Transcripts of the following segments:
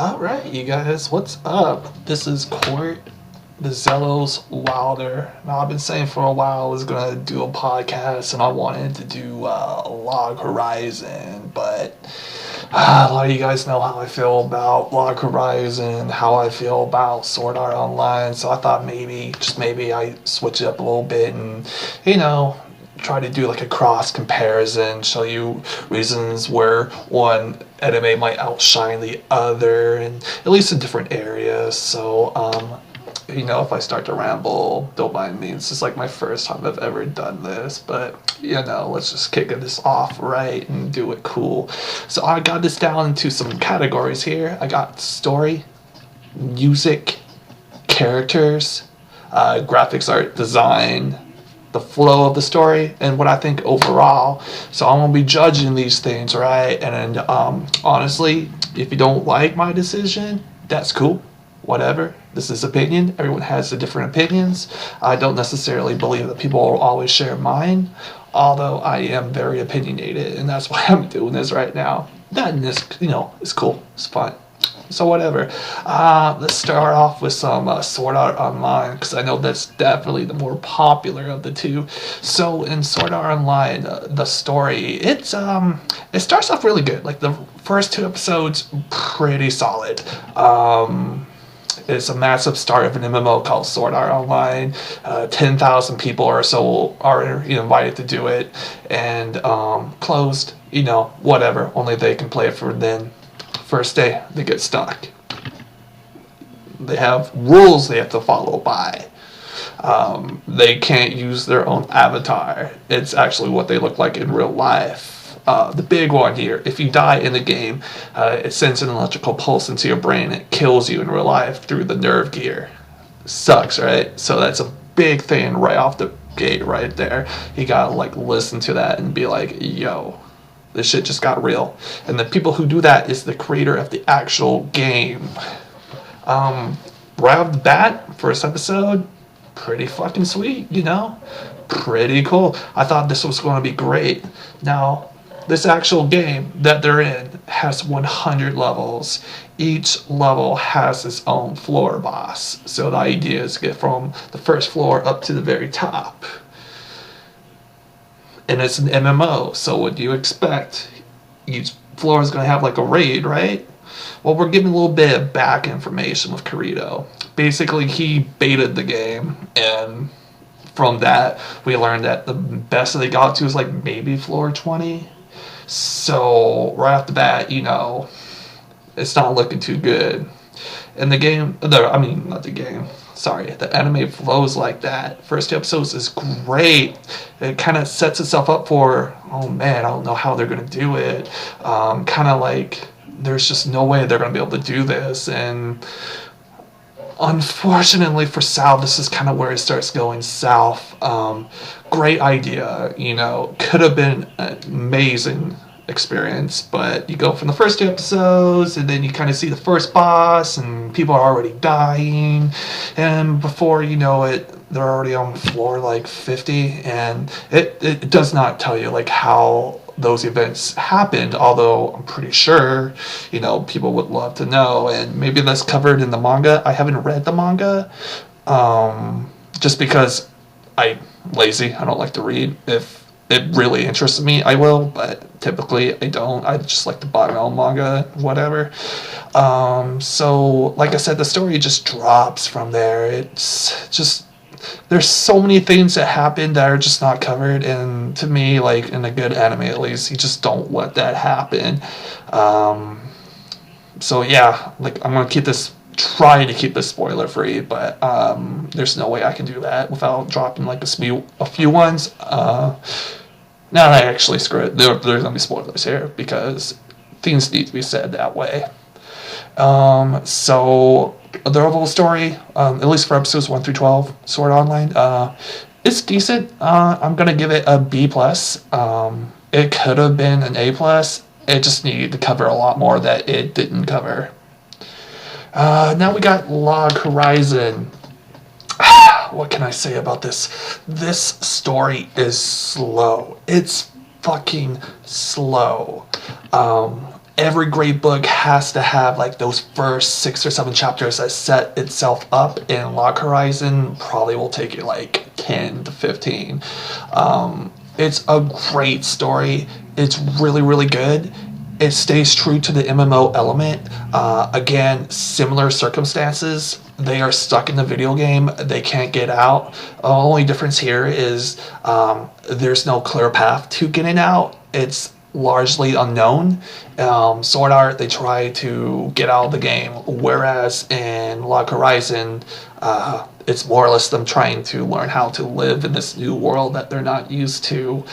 Alright, you guys, what's up? This is Court, the Zellos Wilder. Now, I've been saying for a while I was gonna do a podcast and I wanted to do Log Horizon, but a lot of you guys know how I feel about Log Horizon, how I feel about Sword Art Online, so I thought just maybe I switch it up a little bit and, try to do like a cross comparison, show you reasons where one anime might outshine the other, and at least in different areas. So, if I start to ramble, don't mind me. This is like my first time I've ever done this, but let's just kick this off right and do it cool. So I got this down into some categories here. I got story, music, characters, graphics, art, design, the flow of the story, and what I think overall. So I'm gonna be judging these things, right? And honestly, if you don't like my decision, that's cool. Whatever. This is opinion. Everyone has the different opinions. I don't necessarily believe that people will always share mine, although I am very opinionated, and that's why I'm doing this right now. That and this, it's cool. It's fun. So whatever. Let's start off with some Sword Art Online, because I know that's definitely the more popular of the two. So in Sword Art Online, the story, it starts off really good. Like the first two episodes, pretty solid. It's a massive start of an MMO called Sword Art Online. 10,000 people or so are invited to do it, and closed. Whatever. Only they can play it for then. First day, they get stuck. They have rules they have to follow by. They can't use their own avatar. It's actually what they look like in real life. The big one here, if you die in the game, it sends an electrical pulse into your brain. It kills you in real life through the nerve gear. Sucks, right? So that's a big thing right off the gate right there. You gotta listen to that and be like, yo, this shit just got real. And the people who do that is the creator of the actual game. Right off the bat, first episode, pretty fucking sweet, Pretty cool. I thought this was going to be great. Now, this actual game that they're in has 100 levels. Each level has its own floor boss. So the idea is to get from the first floor up to the very top. And it's an MMO, so what do you expect? Each floor is going to have a raid, right? Well, we're getting a little bit of back information with Kirito. Basically, he baited the game, and from that, we learned that the best that they got to is maybe floor 20. So, right off the bat, it's not looking too good. And the game, not the game, sorry, the anime flows like that. First two episodes is great. It kind of sets itself up for, oh man, I don't know how they're going to do it. There's just no way they're going to be able to do this. And unfortunately for Sal, this is kind of where it starts going south. Great idea, could have been an amazing experience, but you go from the first two episodes and then you kind of see the first boss and people are already dying, and before you know it, they're already on floor 50, and it does not tell you how those events happened, although I'm pretty sure people would love to know, and maybe that's covered in the manga. I haven't read the manga, just because I'm lazy. I don't like to read. If it really interests me, I will, but typically I don't. I just like to buy my own manga, whatever. So, like I said, the story just drops from there. It's just, there's so many things that happen that are just not covered, and to me, in a good anime at least, you just don't let that happen. So yeah, I'm gonna try to keep this spoiler free, but there's no way I can do that without dropping a few ones. No, actually, screw it. There's gonna be spoilers here because things need to be said that way. So the overall story, at least for episodes 1 through 12, Sword Online, it's decent. I'm gonna give it a B+. It could have been an A+. It just needed to cover a lot more that it didn't cover. Now we got Log Horizon. What can I say about this? This story is slow. It's fucking slow. every great book has to have like those first 6 or 7 chapters that set itself up, and Log Horizon probably will take you like 10 to 15. It's a great story. It's really, really good. It stays true to the MMO element. Again, similar circumstances. They are stuck in the video game. They can't get out. The only difference here is there's no clear path to getting out. It's largely unknown. Sword Art, they try to get out of the game, whereas in Log Horizon, it's more or less them trying to learn how to live in this new world that they're not used to.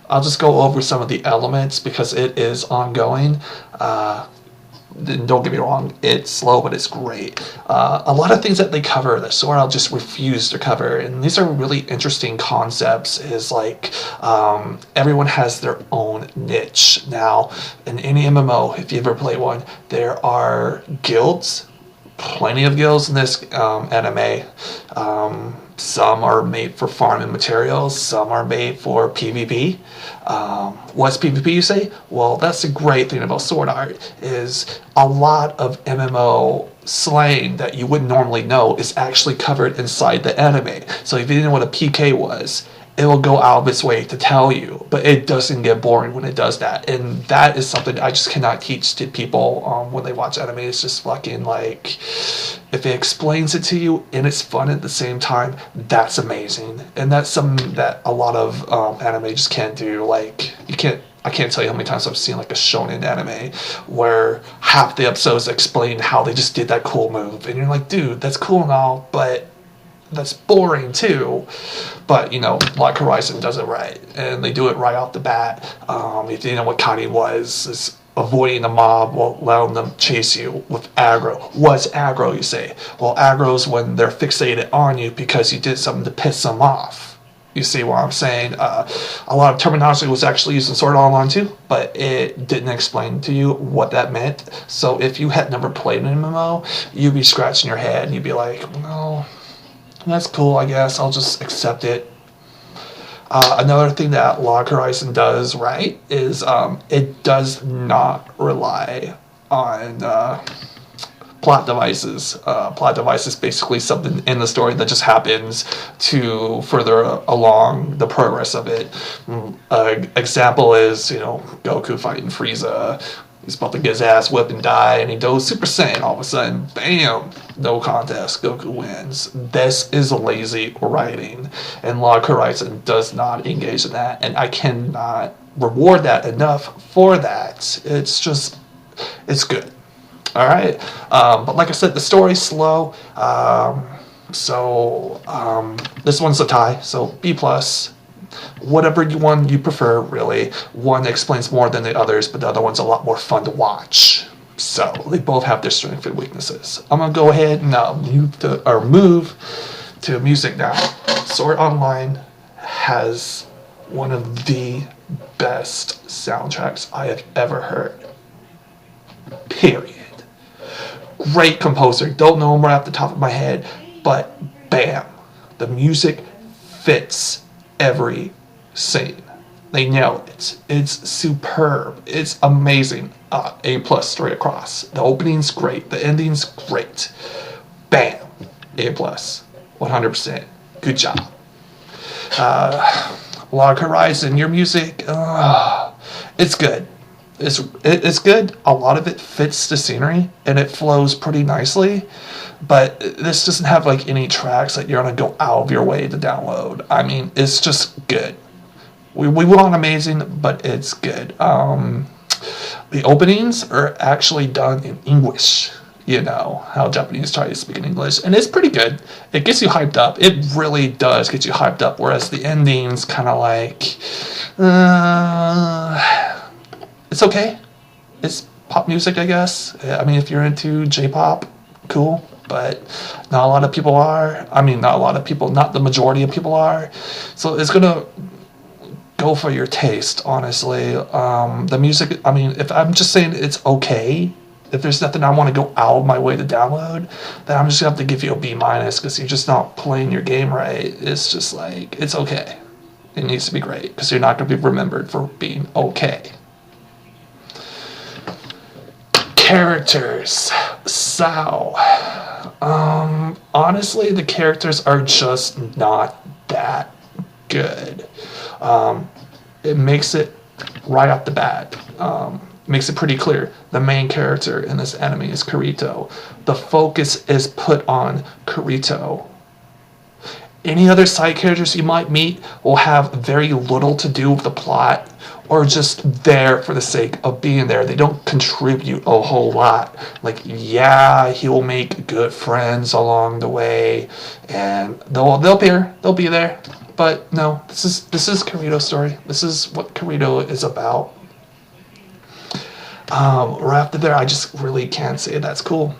I'll just go over some of the elements because it is ongoing. Don't get me wrong, it's slow, but it's great. A lot of things that they cover that Sword Art just refused to cover, and these are really interesting concepts, is like everyone has their own niche. Now, in any MMO, if you ever play one, there are guilds, plenty of guilds in this anime. Some are made for farming materials, some are made for PvP. What's PvP, you say? Well, that's the great thing about Sword Art, is a lot of MMO slang that you wouldn't normally know is actually covered inside the anime. So if you didn't know what a PK was, it will go out of its way to tell you, but it doesn't get boring when it does that. And that is something I just cannot teach to people when they watch anime. It's just fucking like, if it explains it to you and it's fun at the same time, that's amazing. And that's something that a lot of anime just can't do. Like, I can't tell you how many times I've seen like a shonen anime where half the episodes explain how they just did that cool move. And you're like, dude, that's cool and all, but that's boring too. But Log Horizon does it right, and they do it right off the bat. If you didn't know what Kani was, is avoiding the mob while allowing them chase you with aggro. What's aggro, you say? Well, aggro is when they're fixated on you because you did something to piss them off. You see what I'm saying? A lot of terminology was actually used in Sword Art Online too, but it didn't explain to you what that meant. So if you had never played an MMO, you'd be scratching your head and you'd be like, no, that's cool, I guess. I'll just accept it. Another thing that Log Horizon does right is it does not rely on plot devices. Plot device is basically something in the story that just happens to further along the progress of it. Example is, Goku fighting Frieza. He's about to get his ass whipped and die, and he goes Super Saiyan. All of a sudden, bam, no contest, Goku wins. This is lazy writing, and Log Horizon does not engage in that, and I cannot reward that enough for that. It's good. All right, but like I said, the story's slow, so this one's a tie, so B+. Whatever one you prefer, really. One explains more than the others, but the other one's a lot more fun to watch. So they both have their strengths and weaknesses. I'm gonna go ahead and move to music now. Sword Online has one of the best soundtracks I have ever heard. Period. Great composer. Don't know him right off the top of my head, but bam, the music fits every scene. They nailed it. It's superb. It's amazing. A+ straight across. The opening's great. The ending's great. Bam. A+. 100%. Good job. Log Horizon, your music, it's good. It's good. A lot of it fits the scenery and it flows pretty nicely, but this doesn't have like any tracks that you're gonna go out of your way to download. I mean, it's just good. We want amazing, but it's good. The openings are actually done in English. You know how Japanese try to speak in English, and it's pretty good. It gets you hyped up. It really does get you hyped up. Whereas the ending's kind of like, it's okay. It's pop music, I guess. I mean, if you're into J-pop, cool. But not a lot of people are. I mean, not a lot of people. Not the majority of people are. So it's gonna go for your taste, honestly. The music. I mean, if I'm just saying it's okay. If there's nothing I want to go out of my way to download, then I'm just gonna have to give you a B- because you're just not playing your game right. It's just like, it's okay. It needs to be great because you're not gonna be remembered for being okay. Characters. So, honestly, the characters are just not that good. It makes it right off the bat. Makes it pretty clear. The main character in this anime is Kirito. The focus is put on Kirito. Any other side characters you might meet will have very little to do with the plot or just there for the sake of being there. They don't contribute a whole lot. Like, yeah, he will make good friends along the way and they'll be there. But no, this is Kirito's story. This is what Kirito is about. Right after there, I just really can't say that's cool.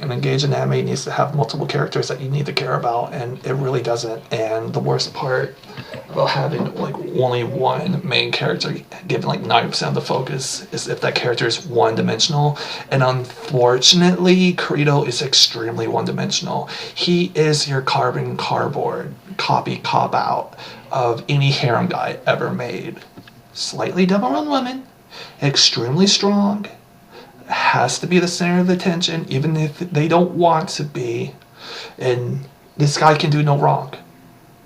An engaged anime needs to have multiple characters that you need to care about, and it really doesn't. And the worst part about having like only one main character given like 90% of the focus is if that character is one-dimensional. And unfortunately, Kirito is extremely one-dimensional. He is your carbon cardboard copy cop out of any harem guy ever made. Slightly double on women, extremely strong, has to be the center of attention even if they don't want to be, and this guy can do no wrong.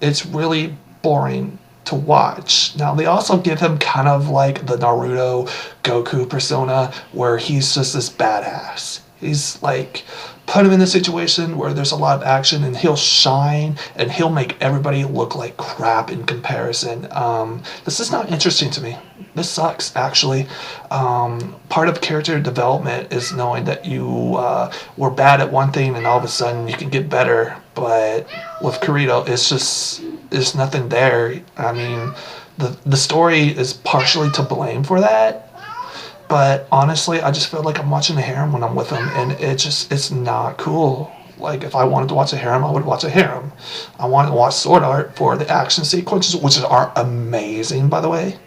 It's really boring to watch. Now they also give him kind of like the Naruto Goku persona where he's just this badass. He's like, put him in a situation where there's a lot of action and he'll shine and he'll make everybody look like crap in comparison. This is not interesting to me. This sucks, actually. Part of character development is knowing that you were bad at one thing and all of a sudden you can get better. But with Kirito, there's nothing there. I mean, the story is partially to blame for that. But honestly, I just feel like I'm watching a harem when I'm with him, and it's not cool. Like, if I wanted to watch a harem, I would watch a harem. I wanted to watch Sword Art for the action sequences, which are amazing, by the way.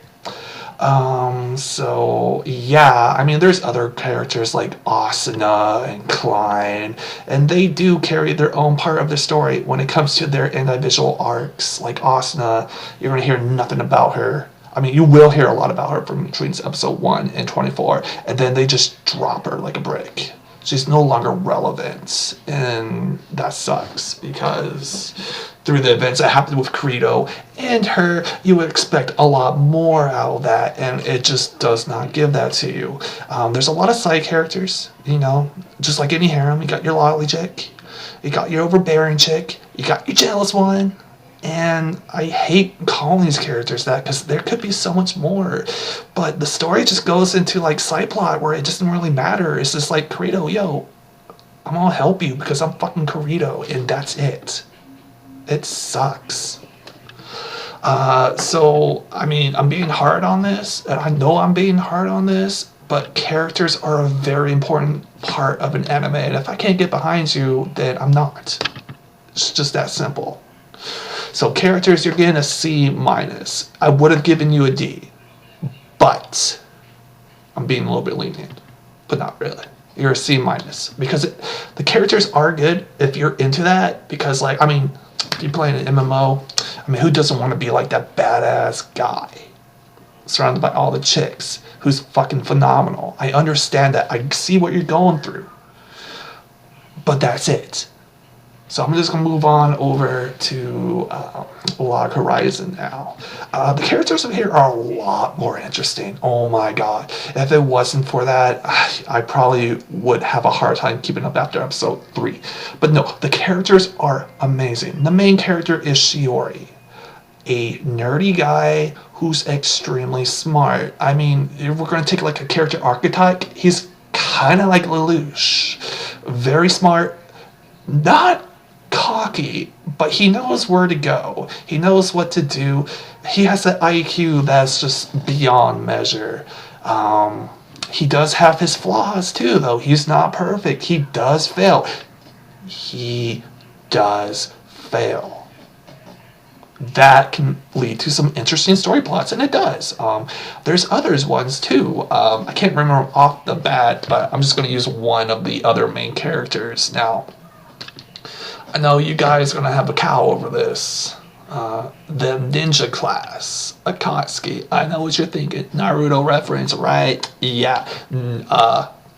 So, yeah, I mean, there's other characters like Asuna and Klein, and they do carry their own part of the story when it comes to their individual arcs. Like Asuna, you're going to hear nothing about her. I mean, you will hear a lot about her from between episode 1 and 24, and then they just drop her like a brick. She's no longer relevant, and that sucks, because through the events that happened with Kirito and her, you would expect a lot more out of that, and it just does not give that to you. There's a lot of side characters, you know, just like any harem. You got your lolly chick, you got your overbearing chick, you got your jealous one. And I hate calling these characters that because there could be so much more. But the story just goes into like side plot where it doesn't really matter. It's just like, Kirito, yo, I'm gonna help you because I'm fucking Kirito, and that's it. It sucks. So, I mean, I'm being hard on this, and I know I'm being hard on this, but characters are a very important part of an anime, and if I can't get behind you, then I'm not. It's just that simple. So characters, you're getting a C minus. I would have given you a D, but I'm being a little bit lenient, but not really. You're a C minus because the characters are good if you're into that. Because like, I mean, if you're playing an MMO, I mean, who doesn't want to be like that badass guy surrounded by all the chicks who's fucking phenomenal? I understand that. I see what you're going through, but that's it. So I'm just going to move on over to Log Horizon now. The characters in here are a lot more interesting. Oh my god. If it wasn't for that, I probably would have a hard time keeping up after episode 3. But no, the characters are amazing. The main character is Shiori, a nerdy guy who's extremely smart. I mean, if we're going to take like a character archetype, he's kind of like Lelouch. Very smart, not cocky, but he knows where to go. He knows what to do. He has an IQ that's just beyond measure. He does have his flaws too, though. He's not perfect. He does fail. He does fail. That can lead to some interesting story plots, and it does. There's others ones too. I can't remember off the bat, but I'm just going to use one of the other main characters now. I know you guys are going to have a cow over this. The ninja class, Akatsuki. I know what you're thinking. Naruto reference, right? Yeah.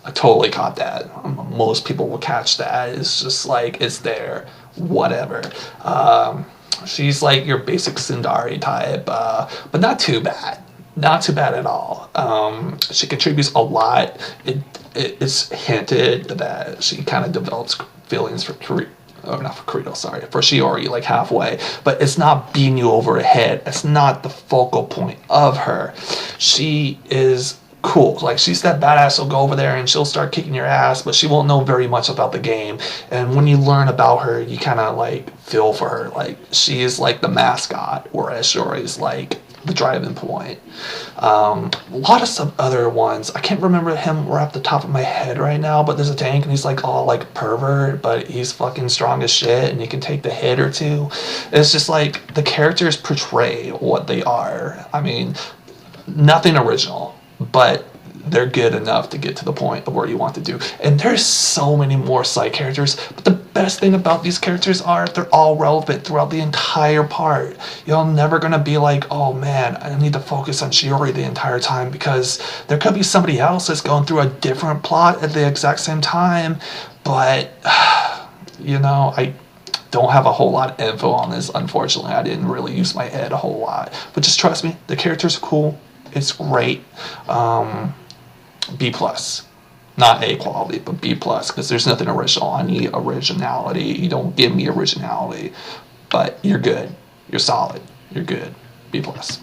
I totally caught that. Most people will catch that. It's just like, it's there. Whatever. She's like your basic Sundari type, but not too bad. Not too bad at all. She contributes a lot. It's hinted that she kind of develops feelings for not for Kirito, sorry, for Shiori, like halfway, but it's not beating you over the head. It's not the focal point of her. She is cool. Like, she's that badass who'll go over there and she'll start kicking your ass, but she won't know very much about the game. And when you learn about her, you kind of like feel for her. Like, she is like the mascot, whereas Shiori is like the driving point. A lot of some other ones, I can't remember him right off the top of my head right now, but there's a tank and he's like all like pervert, but he's fucking strong as shit and he can take the hit or two. It's just like the characters portray what they are. I mean, nothing original, but they're good enough to get to the point of where you want to do. And there's so many more side characters, but the best thing about these characters are they're all relevant throughout the entire part. You're never gonna be like, oh man, I need to focus on Shiori the entire time, because there could be somebody else that's going through a different plot at the exact same time. But I don't have a whole lot of info on this, unfortunately. I didn't really use my head a whole lot, but just trust me, the characters are cool. It's great. B plus, not A quality, but B plus, because there's nothing original. I need originality. You don't give me originality, but you're good. You're solid. You're good. B plus.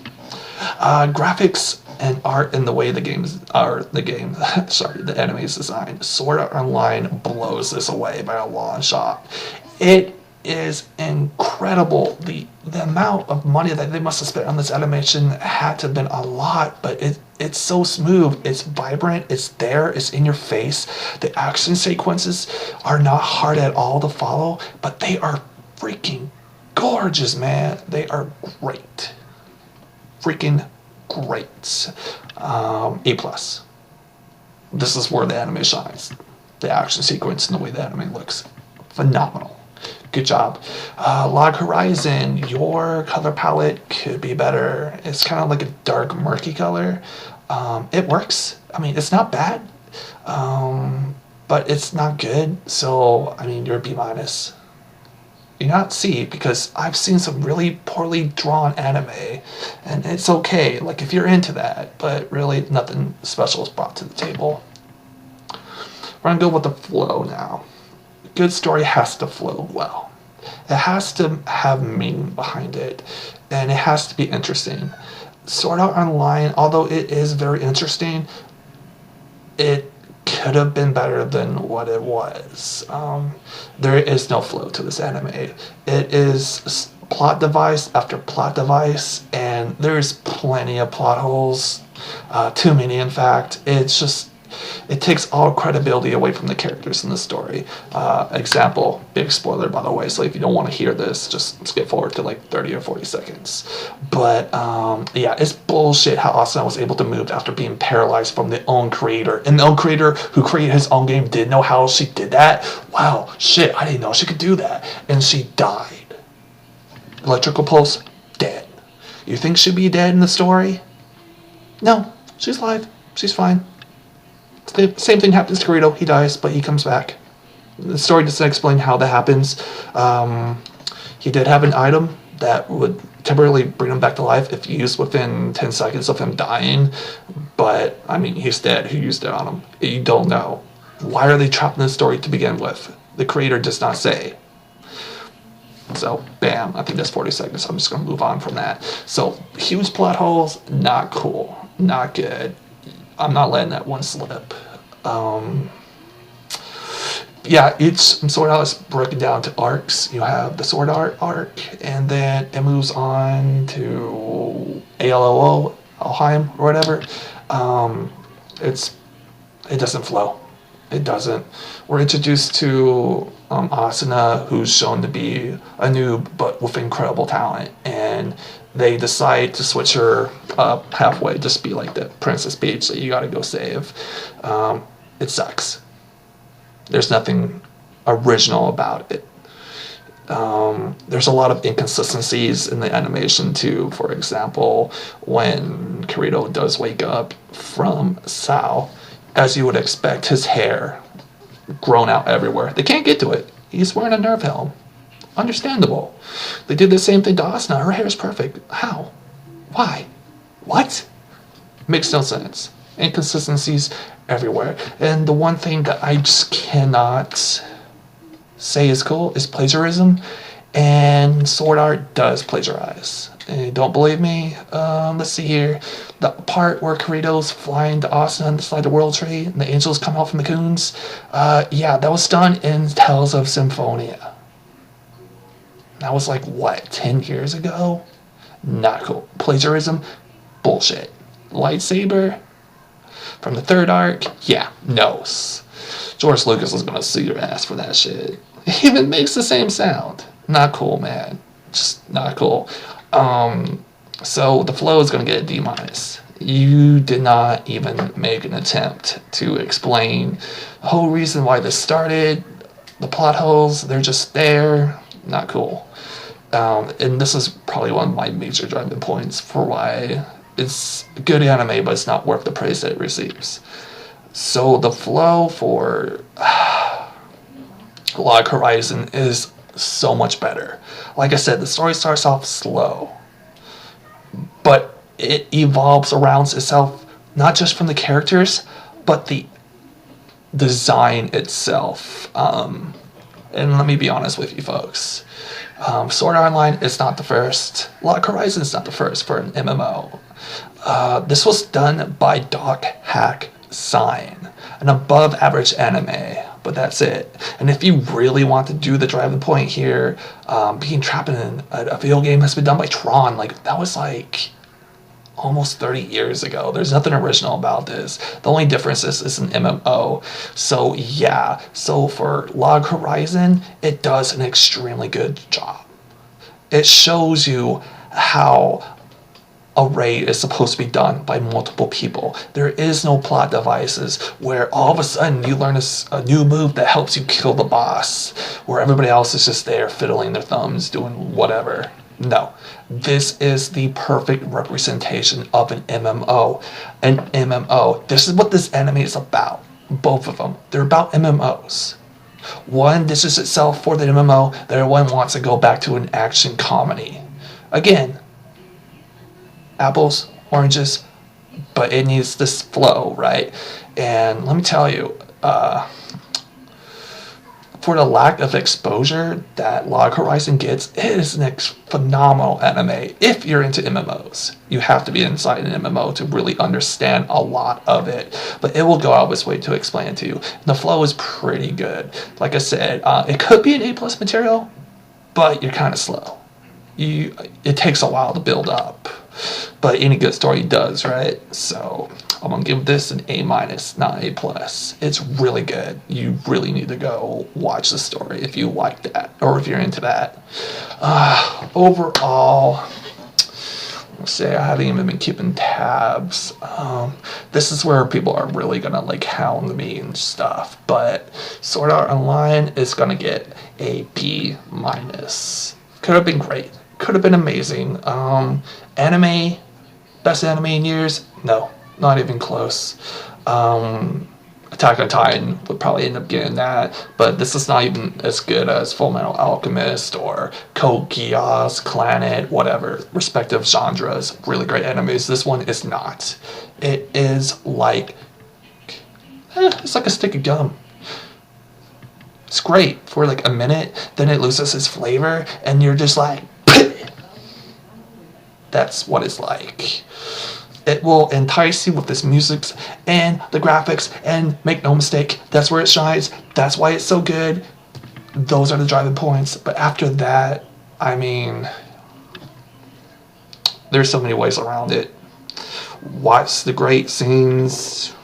Graphics and art and the way the anime is designed. Sword Art Online blows this away by a long shot. It is incredible. The amount of money that they must have spent on this animation had to have been a lot, but it's so smooth, it's vibrant, it's there, it's in your face. The action sequences are not hard at all to follow, but they are freaking gorgeous, man. They are great. Freaking great. A plus. This is where the anime shines. The action sequence and the way the anime looks. Phenomenal. Good job. Log Horizon, your color palette could be better. It's kind of like a dark, murky color. It works. I mean, it's not bad, but it's not good. So, I mean, you're a B minus. You're not C, because I've seen some really poorly drawn anime, and it's okay, like, if you're into that, but really nothing special is brought to the table. We're gonna go with the flow now. Good story has to flow well. It has to have meaning behind it, and it has to be interesting. Sword Art Online, although it is very interesting, it could have been better than what it was. There is no flow to this anime. It is plot device after plot device, and there's plenty of plot holes. Too many, in fact. It takes all credibility away from the characters in the story. Example, big spoiler by the way, so if you don't want to hear this, just skip forward to like 30 or 40 seconds. But yeah, it's bullshit how Asuna was able to move after being paralyzed from the own creator. And the own creator who created his own game didn't know how she did that? Wow, shit, I didn't know she could do that. And she died. Electrical pulse, dead. You think she'd be dead in the story? No, she's alive. She's fine. The same thing happens to Kirito. He dies, but he comes back. The story doesn't explain how that happens. He did have an item that would temporarily bring him back to life if used within 10 seconds of him dying. But, I mean, he's dead. Who used it on him? You don't know. Why are they trapped in this story to begin with? The creator does not say. So, bam. I think that's 40 seconds. I'm just going to move on from that. So, huge plot holes. Not cool. Not good. I'm not letting that one slip. Yeah, Sword Art is broken down to arcs. You have the Sword Art arc, and then it moves on to ALOO, Alheim, or whatever. It doesn't flow. It doesn't. We're introduced to Asuna, who's shown to be a noob, but with incredible talent, and they decide to switch her up halfway, just be like the Princess Peach that you gotta go save. It sucks. There's nothing original about it. There's a lot of inconsistencies in the animation too. For example, when Kirito does wake up from Sao, as you would expect, his hair grown out everywhere. They can't get to it. He's wearing a nerve helm. Understandable. They did the same thing to Asuna. Her hair is perfect. How? Why? What? Makes no sense. Inconsistencies everywhere. And the one thing that I just cannot say is cool is plagiarism. And Sword Art does plagiarize. And don't believe me? Let's see here. The part where Kirito's flying to Asuna inside the World Tree and the angels come out from the coons. Yeah, that was done in Tales of Symphonia. That was like, what, 10 years ago? Not cool. Plagiarism? Bullshit. Lightsaber? From the third arc? Yeah, no. George Lucas is gonna sue your ass for that shit. He even makes the same sound. Not cool, man. Just not cool. So the flow is gonna get a D-. You did not even make an attempt to explain the whole reason why this started. The plot holes, they're just there. Not cool. And this is probably one of my major driving points for why it's good anime, but it's not worth the praise that it receives. So the flow for Log Horizon is so much better. Like I said, the story starts off slow, but it evolves around itself, not just from the characters, but the design itself. And let me be honest with you folks. Sword Art Online is not the first. Log Horizon is not the first for an MMO. This was done by Doc Hack Sign, an above average anime, but that's it. And if you really want to do the driving point here, being trapped in a video game has been done by Tron. Like, that was like almost 30 years ago. There's nothing original about this. The only difference is it's an MMO. So yeah, so for Log Horizon, it does an extremely good job. It shows you how a raid is supposed to be done by multiple people. There is no plot devices where all of a sudden you learn a new move that helps you kill the boss, where everybody else is just there fiddling their thumbs, doing whatever. No, this is the perfect representation of an MMO. An MMO. This is what this anime is about. Both of them. They're about MMOs. One dishes itself for the MMO, the other one wants to go back to an action comedy. Again, apples, oranges, but it needs this flow, right? And let me tell you, for the lack of exposure that Log Horizon gets, it is an phenomenal anime. If you're into MMOs, you have to be inside an MMO to really understand a lot of it. But it will go out of its way to explain it to you. The flow is pretty good. Like I said, it could be an A+ material, but you're kind of slow. It takes a while to build up. But any good story does, right? So I'm gonna give this an A-, not A+. It's really good. You really need to go watch the story if you like that, or if you're into that. Overall, let's say I haven't even been keeping tabs. This is where people are really gonna like hound me and stuff. But Sword Art Online is gonna get a B-. Could have been great. Could have been amazing. Anime, best anime in years? No, not even close. Attack on Titan would probably end up getting that, but this is not even as good as Fullmetal Alchemist or Code Geass, Clannad, whatever, respective genres. Really great animes. This one is not. It is like, it's like a stick of gum. It's great for like a minute, then it loses its flavor, and you're just like, that's what it's like. It will entice you with this music and the graphics, and make no mistake, that's where it shines. That's why it's so good. Those are the driving points. But after that, I mean, there's so many ways around it. Watch the great scenes,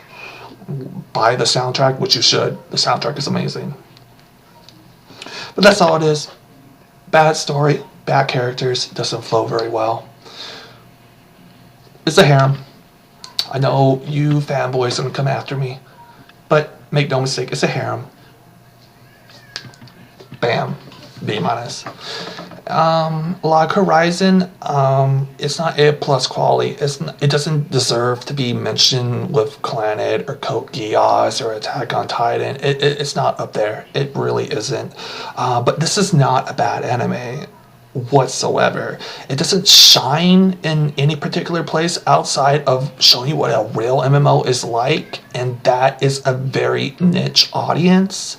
buy the soundtrack, which you should. The soundtrack is amazing. But that's all it is. Bad story, bad characters, doesn't flow very well. It's a harem. I know you fanboys are gonna come after me, but make no mistake, it's a harem. Bam, B-. Log Horizon, it's not A plus quality. It doesn't deserve to be mentioned with Clannad or Code Geass or Attack on Titan. It's not up there. It really isn't. But this is not a bad anime whatsoever. It doesn't shine in any particular place outside of showing you what a real MMO is like, and that is a very niche audience.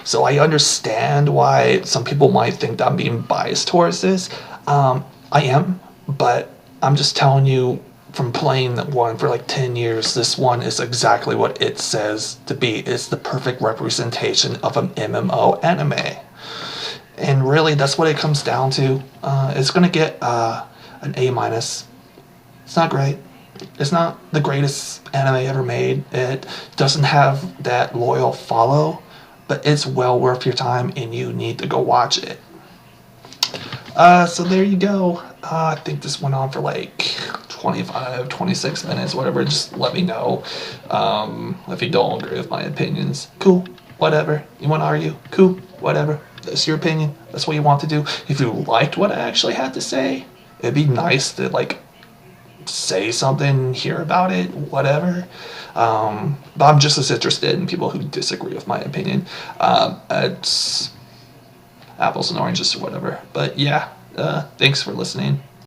So I understand why some people might think that I'm being biased towards this. I am, but I'm just telling you from playing that one for like 10 years, this one is exactly what it says to be. It's the perfect representation of an MMO anime. And really, that's what it comes down to. It's going to get an A minus. It's not great. It's not the greatest anime ever made. It doesn't have that loyal follow, but it's well worth your time and you need to go watch it. So there you go. I think this went on for like 25, 26 minutes, whatever. Just let me know if you don't agree with my opinions. Cool, whatever. You want to argue? Cool, whatever. That's your opinion. That's what you want to do. If you liked what I actually had to say, it'd be nice to like say something, hear about it, whatever. But I'm just as interested in people who disagree with my opinion. It's apples and oranges or whatever. But yeah, thanks for listening.